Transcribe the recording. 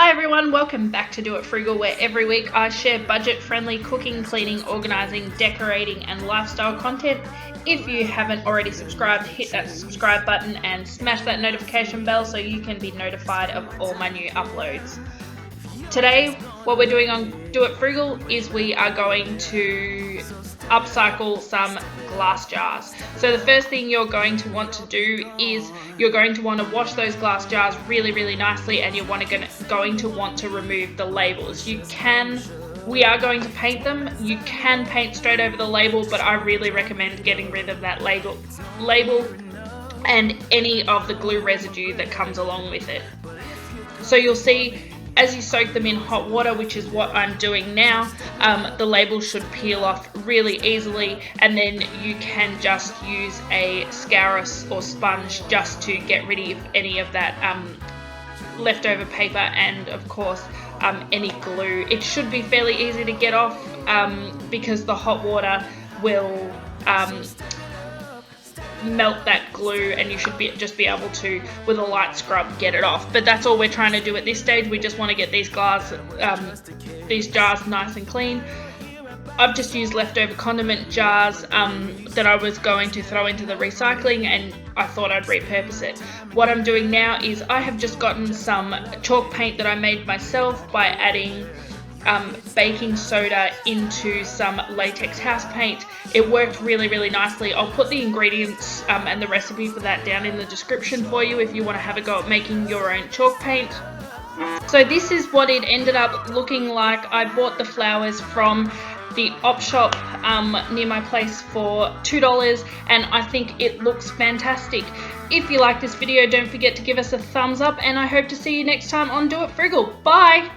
Hi everyone, welcome back to Do It Frugal, where every week I share budget-friendly cooking, cleaning, organising, decorating and lifestyle content. If you haven't already subscribed, hit that subscribe button and smash that notification bell so you can be notified of all my new uploads. Today, what we're doing on Do It Frugal is we are going to upcycle some glass jars. So the first thing you're going to want to do is you're going to want to wash those glass jars really nicely, and you're going to want to remove the labels. We are going to paint them. You can paint straight over the label, but I really recommend getting rid of that label and any of the glue residue that comes along with it. So you'll see as you soak them in hot water, which is what I'm doing now, the label should peel off really easily, and then you can just use a scourer or sponge just to get rid of any of that leftover paper and of course any glue. It should be fairly easy to get off because the hot water will melt that glue, and you should just be able to, with a light scrub, get it off. But that's all we're trying to do at this stage. We just want to get these jars nice and clean. I've just used leftover condiment jars that I was going to throw into the recycling, and I thought I'd repurpose it. What I'm doing now is I have just gotten some chalk paint that I made myself by adding baking soda into some latex house paint. It worked really nicely. I'll put the ingredients and the recipe for that down in the description for you if you want to have a go at making your own chalk paint. So this is what it ended up looking like. I bought the flowers from the op shop near my place for $2, and I think it looks fantastic. If you like this video, don't forget to give us a thumbs up, and I hope to see you next time on Do It Frugal. Bye!